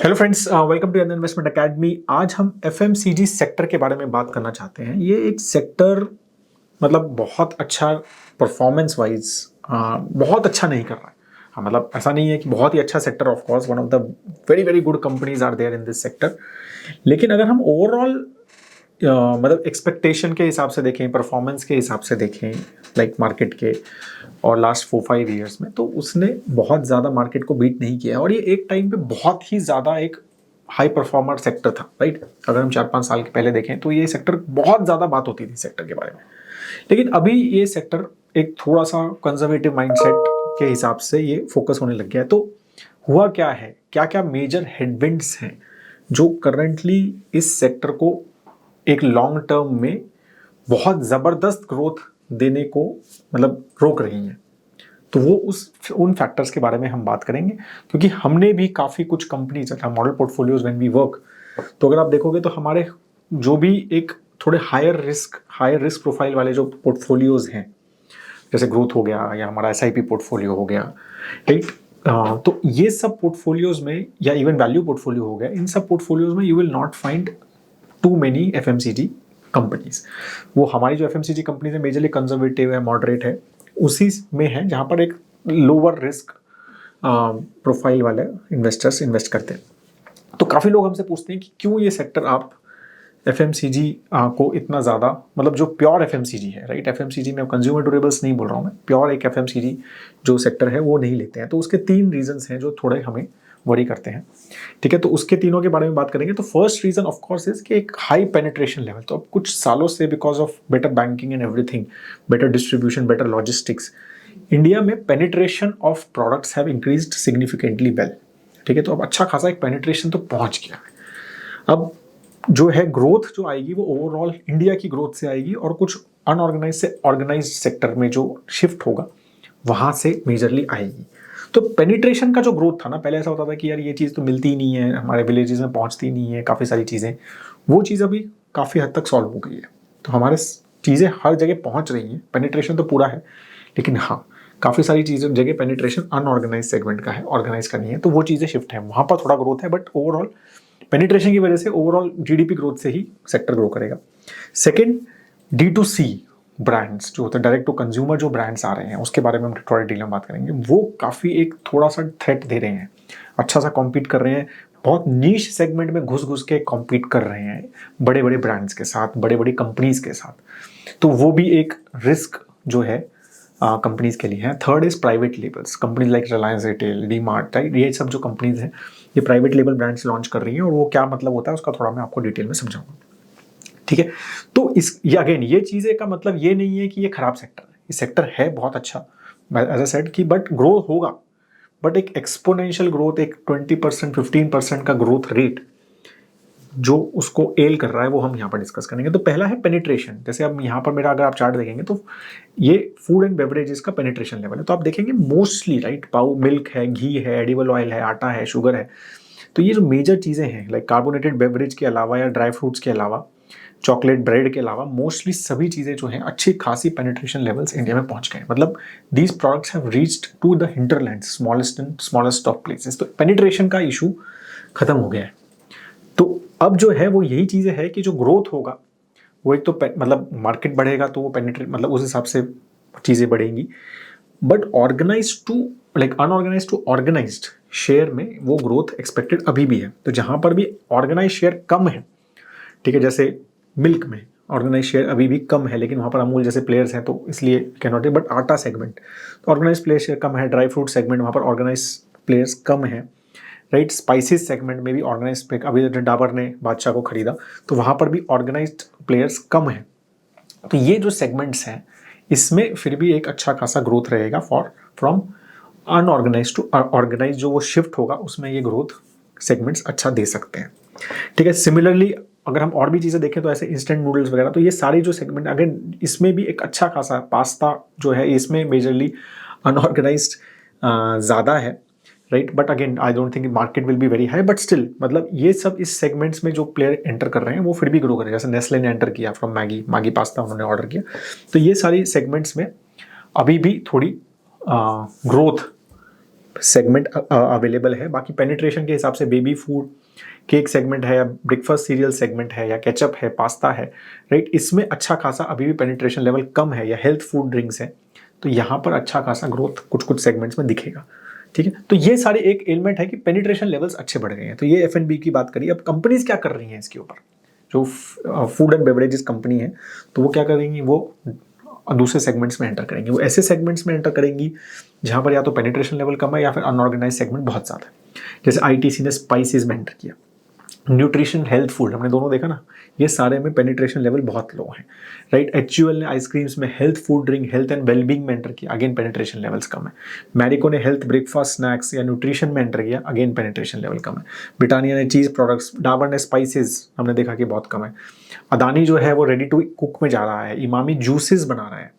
Hello friends, welcome to an investment academy. आज हम FMCG sector के बारे में बात करना चाहते हैं। ये एक सेक्टर मतलब बहुत अच्छा परफॉर्मेंस वाइज बहुत अच्छा नहीं कर रहा है। हाँ, मतलब ऐसा नहीं है कि बहुत ही अच्छा sector, of course one of the very very good companies are there in this sector. लेकिन अगर हम ओवरऑल मतलब एक्सपेक्टेशन के हिसाब से देखें, परफॉर्मेंस के हिसाब से देखें, लाइक मार्केट के और लास्ट 4-5 ईयर्स में, तो उसने बहुत ज़्यादा मार्केट को बीट नहीं किया है। और ये एक टाइम पे बहुत ही ज़्यादा एक हाई परफॉर्मर सेक्टर था, राइट। अगर हम 4-5 साल के पहले देखें तो ये सेक्टर बहुत ज़्यादा बात होती थी सेक्टर के बारे में। लेकिन अभी ये सेक्टर एक थोड़ा सा कंजर्वेटिव माइंडसेट के हिसाब से ये फोकस होने लग गया है। तो हुआ क्या है, क्या क्या मेजर हेडविंड्स हैं जो करंटली इस सेक्टर को एक लॉन्ग टर्म में बहुत ज़बरदस्त ग्रोथ देने को मतलब रोक रही हैं। तो वो उन फैक्टर्स के बारे में हम बात करेंगे, क्योंकि हमने भी काफ़ी कुछ companies model portfolios when we work, तो अगर आप देखोगे तो हमारे जो भी एक थोड़े हायर रिस्क प्रोफाइल वाले जो पोर्टफोलियोज हैं, जैसे ग्रोथ हो गया या हमारा एसआईपी पोर्टफोलियो हो गया, राइट। तो ये सब पोर्टफोलियोज में या इवन वैल्यू पोर्टफोलियो हो गया, इन सब पोर्टफोलियोज में you will not find too many FMCG companies. वो हमारी जो एफएमसीजी कंपनीज है मेजरली कंजर्वेटिव है, मॉडरेट है, उसी में है जहाँ पर एक लोअर रिस्क प्रोफाइल वाले इन्वेस्टर्स इन्वेस्ट करते हैं। तो काफ़ी लोग हमसे पूछते हैं कि क्यों ये सेक्टर आप एफएमसीजी को इतना ज़्यादा, मतलब जो प्योर एफएमसीजी है, राइट। एफएमसीजी में कंज्यूमर ड्यूरेबल्स नहीं बोल रहा हूँ मैं, प्योर एक एफएमसीजी जो सेक्टर है वो नहीं लेते हैं। तो उसके 3 रीजंस हैं जो थोड़े हमें वरी करते हैं, ठीक है। तो उसके तीनों के बारे में बात करेंगे। तो first reason of course is कि एक हाई पेनिट्रेशन लेवल। तो अब कुछ सालों से because of better banking and everything, better distribution, better logistics, India में penetration of products have increased significantly well, ठीक है। तो अब अच्छा खासा एक पेनिट्रेशन तो पहुंच गया है। अब जो है ग्रोथ जो आएगी वो ओवरऑल इंडिया की ग्रोथ से आएगी, और कुछ अनऑर्गेनाइज से ऑर्गेनाइज सेक्टर में जो शिफ्ट होगा वहां से मेजरली आएगी। तो पेनिट्रेशन का जो ग्रोथ था ना, पहले ऐसा होता था कि यार ये चीज़ तो मिलती ही नहीं है, हमारे विलेजेस में पहुंचती नहीं है, काफ़ी सारी चीज़ें, वो चीज़ अभी काफ़ी हद तक सॉल्व हो गई है। तो हमारे चीज़ें हर जगह पहुंच रही हैं, पेनिट्रेशन तो पूरा है, लेकिन हाँ काफ़ी सारी चीज़ें जगह पेनिट्रेशन अनऑर्गेनाइज सेगमेंट का है, ऑर्गेनाइज का नहीं है। तो वो चीज़ें शिफ्ट है, वहाँ पर थोड़ा ग्रोथ है, बट ओवरऑल पेनिट्रेशन की वजह से ओवरऑल जीडीपी ग्रोथ से ही सेक्टर ग्रो करेगा। सेकेंड, D2C ब्रांड्स जो होते हैं, डायरेक्ट टू कंज्यूमर जो ब्रांड्स आ रहे हैं, उसके बारे में हम थोड़ा डिटेल में बात करेंगे। वो काफ़ी एक थोड़ा सा थ्रेट दे रहे हैं, अच्छा सा कॉम्पीट कर रहे हैं, बहुत नीश सेगमेंट में घुस घुस के कॉम्पीट कर रहे हैं बड़े बड़े ब्रांड्स के साथ, बड़े बड़ी कंपनीज के साथ। तो वो भी एक रिस्क जो है कंपनीज के लिए है। Third is private labels, companies like Reliance retail, D mart, right. ये सब जो कंपनीज हैं ये प्राइवेट लेबल ब्रांड्स लॉन्च कर रही हैं, और वो क्या मतलब होता है उसका थोड़ा मैं आपको डिटेल में समझाऊंगा, ठीक है। तो ये अगेन ये चीज़ें का मतलब ये नहीं है कि ये खराब सेक्टर है, ये सेक्टर है बहुत अच्छा, एज अ सेड कि बट ग्रो होगा, बट एक एक्सपोनेंशियल ग्रोथ, एक 20% 15% का ग्रोथ रेट जो उसको एल कर रहा है वो हम यहाँ पर डिस्कस करेंगे। तो पहला है पेनिट्रेशन। जैसे अब यहाँ पर मेरा अगर आप चार्ट देखेंगे तो ये फूड एंड बेवरेजेस का पेनिट्रेशन लेवल है। तो आप देखेंगे मोस्टली, राइट, पाउ मिल्क है, घी है, एडिबल ऑयल है, आटा है, शुगर है। तो ये जो मेजर चीज़ें हैं, लाइक कार्बोनेटेड बेवरेज के अलावा या ड्राई फ्रूट्स के अलावा, चॉकलेट, ब्रेड के अलावा, मोस्टली सभी चीज़ें जो हैं अच्छी खासी पेनिट्रेशन लेवल्स इंडिया में पहुंच गए। मतलब these products have reached to the hinterland, smallest of places. तो पेनिट्रेशन का इशू खत्म हो गया है। तो अब जो है वो यही चीज़ें है कि जो ग्रोथ होगा वो एक तो मतलब मार्केट बढ़ेगा तो वो पेनिट्रेट मतलब उस हिसाब से चीज़ें बढ़ेंगी, but organise to like unorganise to organised share में वो ग्रोथ एक्सपेक्टेड अभी भी है। तो जहाँ पर भी ऑर्गेनाइज शेयर कम है, ठीक है, जैसे मिल्क में ऑर्गेनाइज शेयर अभी भी कम है, लेकिन वहाँ पर अमूल जैसे प्लेयर्स हैं तो इसलिए कैन नॉट, बट आटा सेगमेंट तो ऑर्गेनाइज प्लेयर शेयर कम है, ड्राई फ्रूट सेगमेंट वहाँ पर ऑर्गेनाइज प्लेयर्स कम है, राइट। स्पाइसेस सेगमेंट में भी ऑर्गेनाइज, अभी डाबर ने बादशाह को खरीदा तो वहाँ पर भी ऑर्गेनाइज्ड प्लेयर्स कम है। तो ये जो सेगमेंट्स हैं इसमें फिर भी एक अच्छा खासा ग्रोथ रहेगा फ्रॉम अनऑर्गेनाइज टू ऑर्गेनाइज, जो वो शिफ्ट होगा उसमें ये ग्रोथ सेगमेंट्स अच्छा दे सकते हैं, ठीक है। सिमिलरली अगर हम और भी चीज़ें देखें तो ऐसे इंस्टेंट नूडल्स वगैरह, तो ये सारी जो सेगमेंट अगर इसमें भी एक अच्छा खासा पास्ता जो है इसमें मेजरली अनऑर्गेनाइज्ड ज़्यादा है, right. But again I don't think market will be very high, but still मतलब ये सब इस सेगमेंट्स में जो प्लेयर एंटर कर रहे हैं वो फिर भी ग्रो करें। जैसे नेस्ले ने एंटर किया फ्रॉम मैगी पास्ता उन्होंने ऑर्डर किया। तो ये सारी सेगमेंट्स में अभी भी थोड़ी ग्रोथ सेगमेंट अवेलेबल है। बाकी पेनिट्रेशन के हिसाब से बेबी फूड केक सेगमेंट है, या ब्रेकफास्ट सीरियल सेगमेंट है, या केचप है, पास्ता है, राइट, इसमें अच्छा खासा अभी भी पेनिट्रेशन लेवल कम है, या हेल्थ फूड ड्रिंक्स है, तो यहाँ पर अच्छा खासा ग्रोथ कुछ कुछ सेगमेंट्स में दिखेगा। ठीक है, तो ये सारे एक एलिमेंट है कि पेनिट्रेशन लेवल्स अच्छे बढ़ गए हैं। तो ये F&B की बात करिए। अब कंपनीज क्या कर रही हैं इसके ऊपर, जो फूड एंड बेवरेजेस कंपनी है, तो वो क्या करेंगी, वो दूसरे सेगमेंट्स में एंटर करेंगी। वो ऐसे सेगमेंट्स में एंटर करेंगी जहाँ पर या तो पेनिट्रेशन लेवल कम है या फिर अनऑर्गेनाइज सेगमेंट बहुत ज़्यादा है। जैसे ITC ने स्पाइसेस में एंटर किया, न्यूट्रिशन हेल्थ फूड हमने दोनों देखा ना, ये सारे में पेनिट्रेशन लेवल बहुत लो है, राइट। HUL ने आइसक्रीम्स में, health food drink, health and wellbeing में एंटर किया, अगेन पेनिट्रेशन लेवल्स कम है। मैरिको ने हेल्थ ब्रेकफास्ट स्नैक्स या न्यूट्रिशन में एंटर किया, अगेन पेनिट्रेशन लेवल कम है। ब्रिटानिया ने चीज़ प्रोडक्ट्स, डाबर ने स्पाइसेस, हमने देखा कि बहुत कम है। अदानी जो है वो रेडी टू कुक में जा रहा है, इमामी जूसेस बना रहा है,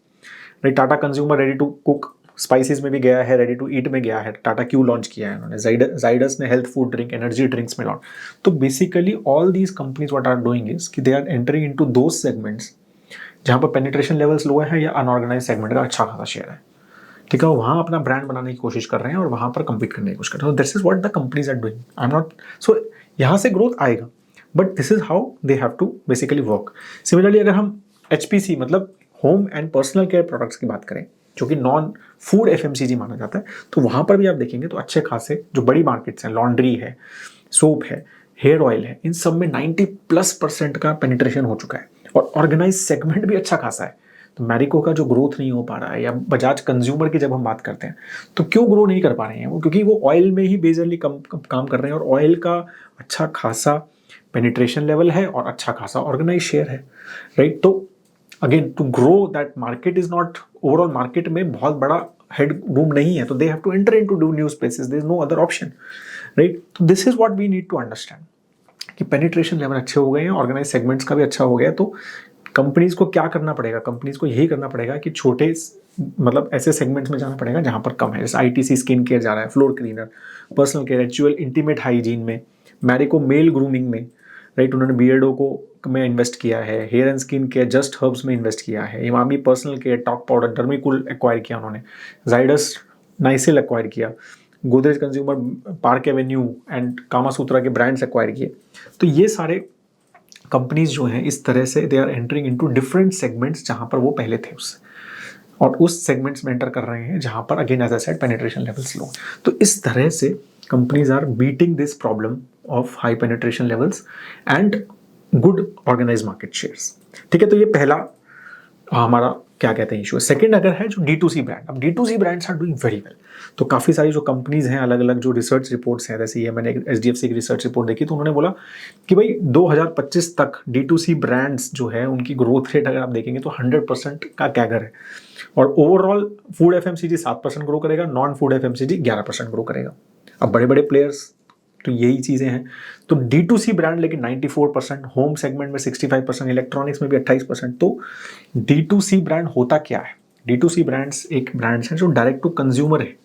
right. Tata consumer ready to cook spices में भी गया है, रेडी टू ईट में गया है, टाटा क्यू लॉन्च किया है उन्होंने, जाइडस ने health food drink, energy drinks में लॉन्च। तो basically all these companies what are doing is कि they are entering into those segments जहाँ पर पेनिट्रेशन लेवल्स लो है या अनऑर्गेनाइज सेगमेंट का अच्छा खासा शेयर है, ठीक है, वहाँ अपना ब्रांड बनाने की कोशिश कर रहे हैं और वहाँ पर कम्पीट करने की कोशिश कर रहे हैं। This is what the companies are doing. I am not so यहाँ से ग्रोथ आएगा, but this is how they have to basically work. Similarly अगर हम HPC मतलब home and personal care products की बात करें, जो कि नॉन फूड FMCG माना जाता है, तो वहाँ पर भी आप देखेंगे तो अच्छे खासे जो बड़ी मार्केट्स हैं, लॉन्ड्री है, सोप है, हेयर ऑयल है, इन सब में 90+% का पेनिट्रेशन हो चुका है और ऑर्गेनाइज सेगमेंट भी अच्छा खासा है। तो मैरिको का जो ग्रोथ नहीं हो पा रहा है, या बजाज कंज्यूमर की जब हम बात करते हैं तो क्यों ग्रो नहीं कर पा रहे हैं वो, क्योंकि वो ऑयल में ही बेजरली काम कर रहे हैं और ऑयल का अच्छा खासा पेनिट्रेशन लेवल है और अच्छा खासा ऑर्गेनाइज शेयर है, राइट। तो again to grow that market is not, overall market में बहुत बड़ा हेड रूम नहीं है, तो they have to enter into do new spaces, there is no other option, right. तो this is what we need to understand कि penetration level अच्छे हो गए हैं, ऑर्गेनाइज सेगमेंट्स का भी अच्छा हो गया है। तो कंपनीज को क्या करना पड़ेगा, कंपनीज को यही करना पड़ेगा कि छोटे मतलब ऐसे सेगमेंट्स में जाना पड़ेगा जहां पर कम है। जैसे ITC स्किन केयर जा रहा है, floor cleaner, personal care, HUL intimate hygiene में, मैरिको मेल ग्रूमिंग में, राइट, उन्होंने बियर्डो को में इन्वेस्ट किया है, hair and skin care Just Herbs में इन्वेस्ट किया है, Emami personal care, talc powder, Dermicool acquire किया उन्होंने, जाइडस नाइसिल एक्वायर किया, गोदरेज कंज्यूमर पार्क एवेन्यू एंड कामासूत्रा के ब्रांड्स एक्वायर किए। तो ये सारे कंपनीज जो हैं इस तरह से they are entering into different segments जहां पर वो पहले थे उससे, और उस सेगमेंट्स में एंटर कर रहे हैं जहां पर again as I said penetration levels low. तो इस तरह से companies are beating this problem of high penetration levels and good organise market shares. ठीक है, तो ये पहला हमारा क्या कहते हैं इशू है। सेकंड अगर है जो D2C ब्रांड, अब D2C brands are doing very well. तो काफ़ी सारी जो कंपनीज हैं, अलग अलग जो रिसर्च रिपोर्ट्स हैं, जैसे ये मैंने HDFC की रिसर्च रिपोर्ट देखी, तो उन्होंने बोला कि भाई 2025 तक D2C ब्रांड्स जो है उनकी ग्रोथ रेट अगर आप देखेंगे तो 100% का कैगर है, और ओवरऑल फूड FMCG 7% ग्रो करेगा, नॉन फूड FMCG 11% ग्रो करेगा। अब बड़े बड़े प्लेयर्स तो यही चीज़ें हैं। तो D2C ब्रांड लेकिन 94%, होम सेगमेंट में 65%, इलेक्ट्रॉनिक्स में भी 28%। तो D2C ब्रांड होता क्या है? D2C ब्रांड्स एक ब्रांड्स हैं जो डायरेक्ट टू कंज्यूमर है,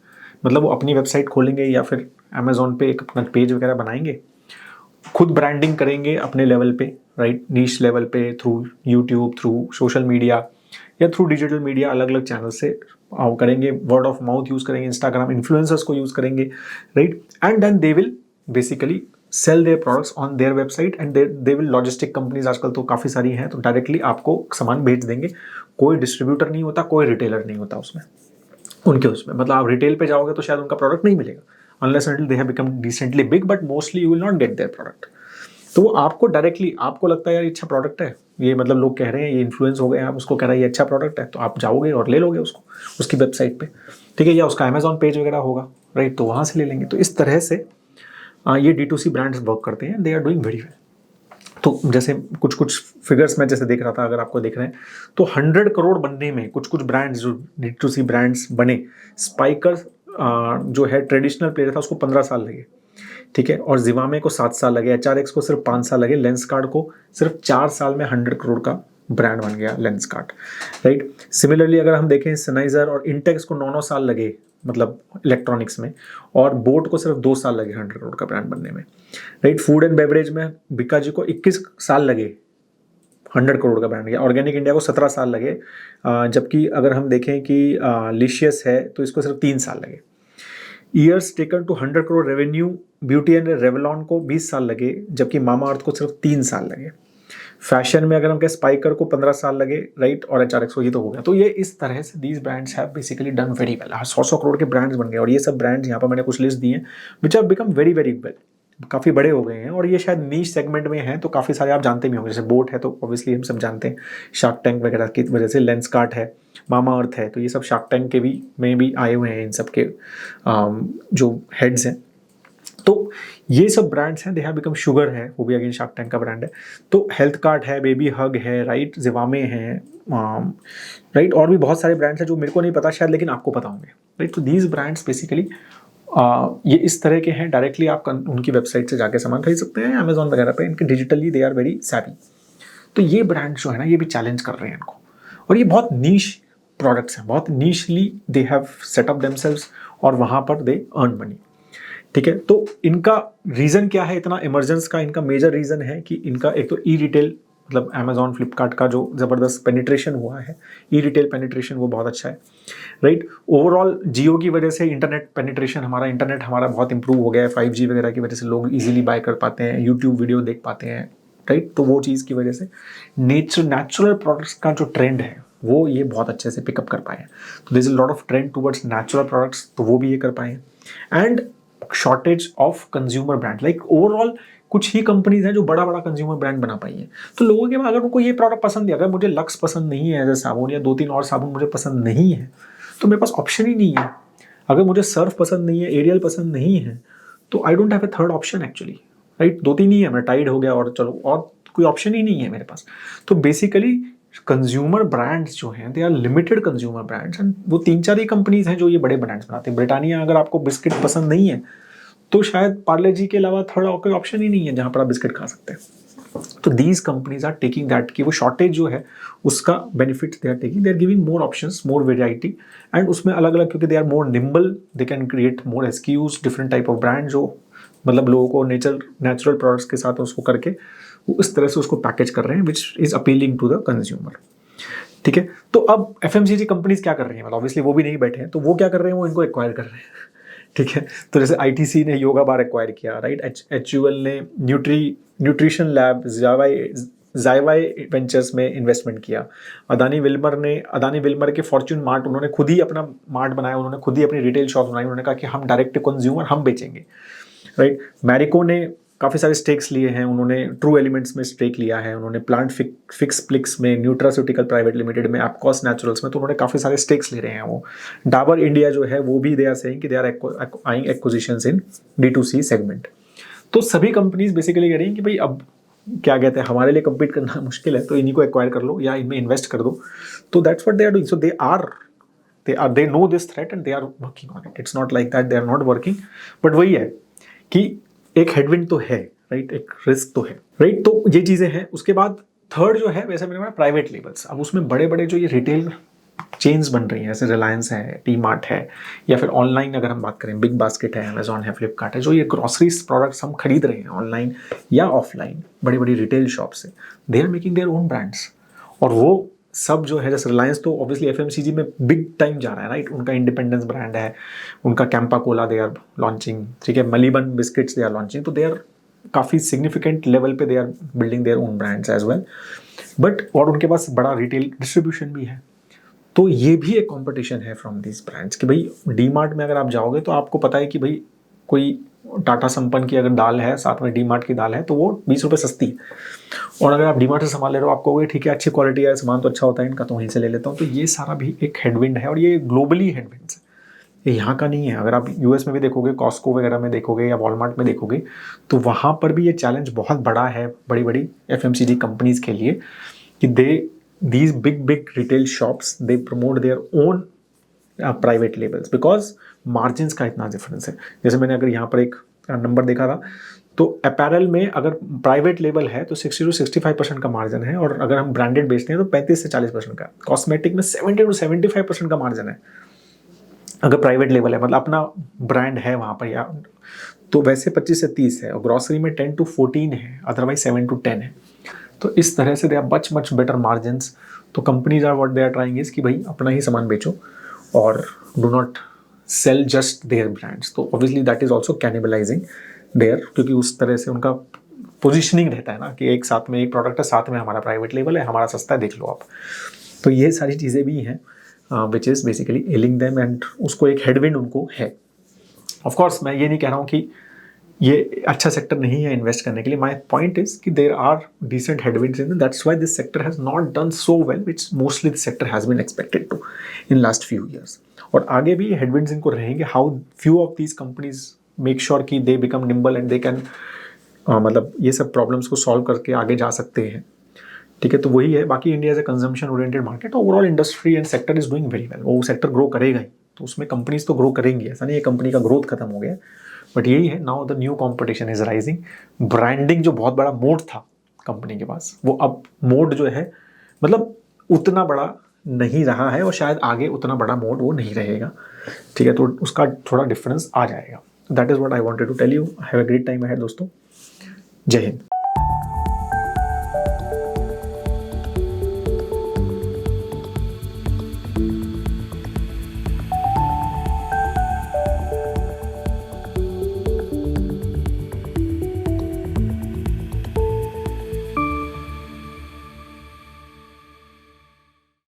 मतलब वो अपनी वेबसाइट खोलेंगे या फिर अमेजोन पे एक अपना पेज वगैरह बनाएंगे, खुद ब्रांडिंग करेंगे अपने लेवल पे, राइट, नीश लेवल पे, through YouTube, through social media या थ्रू डिजिटल मीडिया, अलग अलग चैनल से करेंगे, वर्ड ऑफ माउथ यूज़ करेंगे, इंस्टाग्राम इन्फ्लुएंसर्स को यूज़ करेंगे, right, and then they will basically sell their products on their website and they will, logistic companies आजकल तो काफ़ी सारी हैं, तो डायरेक्टली आपको सामान भेज देंगे। कोई डिस्ट्रीब्यूटर नहीं होता, कोई रिटेलर नहीं होता उसमें, उनके उसमें, मतलब आप रिटेल पे जाओगे तो शायद उनका प्रोडक्ट नहीं मिलेगा unless until they have become decently big, but mostly you will not gate their product. तो वो आपको डायरेक्टली, आपको लगता है यार ये अच्छा प्रोडक्ट है, ये मतलब लोग कह रहे हैं, ये इन्फ्लुएंस हो गए हैं, आप उसको कह रहे हैं ये अच्छा प्रोडक्ट है, तो आप जाओगे और ले लोगे उसको उसकी वेबसाइट पे, ठीक है, या उसका अमेजॉन पेज वगैरह होगा, राइट, तो वहाँ से ले लेंगे। तो इस तरह से ये D2C ब्रांड्स वर्क करते हैं, they are doing very well. तो जैसे कुछ कुछ फिगर्स मैं जैसे देख रहा था, अगर आपको देख रहे हैं तो 100 करोड़ बनने में कुछ कुछ ब्रांड्स जो D2C ब्रांड्स बने, स्पाइकर जो है ट्रेडिशनल प्लेयर था उसको 15 साल लगे, ठीक है, और जिवामे को 7 साल लगे, HRX को सिर्फ 5 साल लगे, लेंसकार्ट को सिर्फ 4 साल में 100 करोड़ का ब्रांड बन गया लेंसकार्ट, राइट। सिमिलरली अगर हम देखें सनाइजर और इंटेक्स को 9 साल लगे, मतलब इलेक्ट्रॉनिक्स में, और बोट को सिर्फ 2 साल लगे 100 करोड़ का ब्रांड बनने में, राइट। फूड एंड बेवरेज में बीकाजी को 21 साल लगे 100 करोड़ का ब्रांड गया, ऑर्गेनिक इंडिया को 17 साल लगे, जबकि अगर हम देखें कि लिशियस है तो इसको सिर्फ 3 साल लगे। Years taken to 100 crore revenue, beauty and Revlon को 20 साल लगे, जबकि मामा अर्थ को सिर्फ 3 साल लगे। फैशन में अगर हम कहें स्पाइकर को 15 साल लगे, राइट, और एचआरएक्स को, ये तो हो गया। तो ये इस तरह से these brands have basically done very well, 100 crore के ब्रांड्स बन गए। और ये सब ब्रांड्स यहाँ पर मैंने कुछ लिस्ट दिए हैं which have become very very well, काफ़ी बड़े हो गए हैं। और ये शायद नीश सेगमेंट में हैं, तो काफ़ी सारे आप जानते भी होंगे। जैसे बोट है तो ऑब्वियसली हम सब जानते हैं, शार्क टैंक वगैरह की वजह से। लेंसकार्ट है, मामा अर्थ है, तो ये सब शार्क टैंक के भी में भी आए हुए हैं, इन सब के जो हेड्स हैं। तो ये सब ब्रांड्स हैं, दे हैव बिकम। शुगर है, वो भी अगेन शार्क टैंक का ब्रांड है। तो हेल्थ कार्ड है, बेबी हग है, राइट, जिवामे है, राइट, और भी बहुत सारे ब्रांड्स हैं जो मेरे को नहीं पता शायद, लेकिन आपको पता होंगे, राइट। तो दीज ब्रांड्स बेसिकली ये इस तरह के हैं। डायरेक्टली आप उनकी वेबसाइट से जाके सामान खरीद सकते हैं, अमेजॉन वगैरह पे। इनके digitally they are very savvy. तो ये ब्रांड्स जो है ना, ये भी चैलेंज कर रहे हैं इनको। और ये बहुत नीश प्रोडक्ट्स हैं, बहुत nichely they have set up themselves, और वहाँ पर दे अर्न मनी, ठीक है। तो इनका रीज़न क्या है इतना इमरजेंस का? इनका मेजर रीज़न है कि इनका एक तो ई रिटेल, मतलब अमेजॉन फ्लिपकार्ट का जो ज़बरदस्त पेनिट्रेशन हुआ है, ई रिटेल पेनिट्रेशन वो बहुत अच्छा है, राइट। ओवरऑल जियो की वजह से इंटरनेट पेनिट्रेशन, इंटरनेट हमारा बहुत इंप्रूव हो गया है। 5G वगैरह की वजह से लोग इजीली बाय कर पाते हैं, यूट्यूब वीडियो देख पाते हैं, राइट। तो वो चीज़ की वजह से नेचुरल प्रोडक्ट्स का जो ट्रेंड है वो ये बहुत अच्छे से पिकअप कर पाए हैं। तो this is lot of trend towards natural products, तो वो भी ये कर पाए हैं। And shortage of consumer brand, like overall कुछ ही कंपनीज हैं जो बड़ा बड़ा कंज्यूमर ब्रांड बना पाई हैं। तो लोगों के अगर उनको ये प्रोडक्ट पसंद है, अगर मुझे लक्स पसंद नहीं है एज ए साबुन, या 2-3 और साबुन मुझे पसंद नहीं है, तो मेरे पास ऑप्शन ही नहीं है। अगर मुझे सर्फ पसंद नहीं है, एरियल पसंद नहीं है, तो I don't have a third option actually, right. 2-3 ही है, मैं टाइड हो गया और चलो, और कोई ऑप्शन ही नहीं है मेरे पास। तो बेसिकली कंज्यूमर ब्रांड्स जो हैं, they are limited consumer brands, and वो 3-4 ही कंपनीज हैं जो ये बड़े ब्रांड्स बनाते हैं। ब्रिटानिया, अगर आपको बिस्किट पसंद नहीं है, तो शायद पार्ले जी के अलावा थर्ड कोई ऑप्शन ही नहीं है जहां पर आप बिस्किट खा सकते हैं। तो these companies are taking that, कि वो शॉर्टेज जो है उसका benefit they are taking, they are giving more options, more variety, and उसमें अलग अलग, क्योंकि they are more nimble, they can create more SKUs, different type of brand, जो मतलब लोगों को नेचुरल प्रोडक्ट्स के साथ उसको करके वो इस तरह से उसको पैकेज कर रहे हैं, which is appealing to the consumer, ठीक है। तो अब FMCG कंपनीज क्या कर रही हैं, मतलब ऑब्वियसली वो भी नहीं बैठे हैं, तो वो क्या कर रहे हैं, वो इनको एक्वायर कर रहे हैं, ठीक है। तो जैसे ITC ने योगा बार एक्वायर किया, राइट, HUL ने न्यूट्रिशन लैब, जायवाई वेंचर्स में इन्वेस्टमेंट किया। अदानी विल्मर के फॉर्च्यून मार्ट, उन्होंने खुद ही अपना मार्ट बनाया, उन्होंने खुद ही अपनी रिटेल शॉप बनाई, उन्होंने कहा कि हम डायरेक्ट टू कंज्यूमर हम बेचेंगे, राइट। मैरिको ने काफ़ी सारे स्टेक्स लिए हैं, उन्होंने ट्रू एलिमेंट्स में स्टेक लिया है, उन्होंने प्लांट फिक्स प्लिक्स में, न्यूट्रास्यूटिकल प्राइवेट लिमिटेड में, एपकॉस नेचुरल्स में, तो उन्होंने काफ़ी सारे स्टेक्स ले रहे हैं। वो डाबर इंडिया जो है वो भी दे आर सेइंग कि they are eyeing acquisitions in D2C segment. तो सभी कंपनीज बेसिकली कह रही हैं कि भाई अब क्या कहते हैं, हमारे लिए कम्पीट करना मुश्किल है, तो इन्हीं को एक्वायर कर लो या इनमें इन्वेस्ट कर दो। तो that's what they are doing. So they know this threat and they are working on it. It's not like that they are not working, but वही है कि एक हेडविंड तो है, राइट, एक रिस्क तो है, राइट। तो ये चीज़ें हैं। उसके बाद थर्ड जो है, वैसे मैंने प्राइवेट लेबल्स। अब उसमें बड़े बड़े जो ये रिटेल चेन्स बन रही हैं, जैसे रिलायंस है, टी-मार्ट है, या फिर ऑनलाइन अगर हम बात करें, बिग बास्केट है, अमेजॉन है, फ्लिपकार्ट है, जो ये ग्रॉसरीज प्रोडक्ट्स हम खरीद रहे हैं ऑनलाइन या ऑफलाइन, बड़ी बड़ी रिटेल शॉप से, they are making their own brands. और वो सब जो है, जैसे रिलायंस तो ऑब्वियसली FMCG में बिग टाइम जा रहा है, राइट। उनका इंडिपेंडेंस ब्रांड है, उनका Campa cola they are launching, ठीक है, Maliban biscuits they are launching. तो दे आर काफ़ी सिग्निफिकेंट लेवल पे they are building their own brands as well, but और उनके पास बड़ा रिटेल डिस्ट्रीब्यूशन भी है। तो ये भी एक कंपटीशन है फ्रॉम दिस ब्रांड्स कि भाई डी-मार्ट में अगर आप जाओगे तो आपको पता है कि भाई कोई टाटा संपन्न की अगर दाल है, साथ में डी-मार्ट की दाल है, तो वो 20 रुपये सस्ती है। और अगर आप डी-मार्ट से सामान ले रहे हो, आपको कहोगे ठीक है, अच्छी क्वालिटी है, सामान तो अच्छा होता है इनका, तो वहीं से ले लेता हूँ। तो ये सारा भी एक हेडविंड है, और ये ग्लोबली हेडविंड है, ये यहाँ का नहीं है। अगर आप US में भी देखोगे, कॉस्को वगैरह में देखोगे या वॉलमार्ट में देखोगे, तो वहाँ पर भी ये चैलेंज बहुत बड़ा है बड़ी बड़ी FMCG कंपनीज के लिए कि these big retail shops, they promote their own private labels because margins का इतना डिफरेंस है। जैसे मैंने अगर यहाँ पर एक नंबर देखा था, तो अपैरल में अगर प्राइवेट लेबल है तो 60 to 65% का मार्जिन है, और अगर हम ब्रांडेड बेचते हैं तो 35 से 40% का। कॉस्मेटिक में 70 to 75% का मार्जिन है अगर प्राइवेट लेबल है, मतलब अपना ब्रांड है वहाँ पर, या तो वैसे 25 से 30 है, और ग्रॉसरी में 10 to 14 है, अदरवाइज 7 to 10 है। तो इस तरह से they are much better margins. तो companies are what they are trying is कि भाई अपना ही सामान बेचो और do not sell just their brands, तो obviously that is also cannibalising their, क्योंकि उस तरह से उनका पोजिशनिंग रहता है ना कि एक साथ में एक प्रोडक्ट है, साथ में हमारा प्राइवेट लेबल है, हमारा सस्ता है, देख लो आप। तो ये सारी चीज़ें भी हैं which is basically ailing them, and उसको एक हेडविंड उनको है। ऑफ कोर्स मैं ये नहीं कह रहा हूँ कि ये अच्छा सेक्टर नहीं है इन्वेस्ट करने के लिए। माई पॉइंट इज कि there are decent headwinds in, that's why this sector has not done so well which mostly this sector has been expected to in last few years. और आगे भी हेडविंड्स इनको रहेंगे। How few of these companies make sure कि they become nimble and they can मतलब ये सब problems को सॉल्व करके आगे जा सकते हैं, ठीक है। तो वही है। बाकी India is a consumption oriented market, overall industry and sector is doing very well. वो सेक्टर ग्रो करेगा ही, तो उसमें कंपनीज तो ग्रो करेंगी, ऐसा नहीं है कंपनी का ग्रोथ खत्म हो गया। बट यही है, now the new competition is rising. Branding जो बहुत बड़ा मोड था कंपनी के पास, वो अब मोड जो है मतलब उतना बड़ा नहीं रहा है, और शायद आगे उतना बड़ा मोड वो नहीं रहेगा, ठीक है। तो उसका थोड़ा डिफरेंस आ जाएगा। That is what I wanted to tell you. Have a great time ahead दोस्तों। जय हिंद।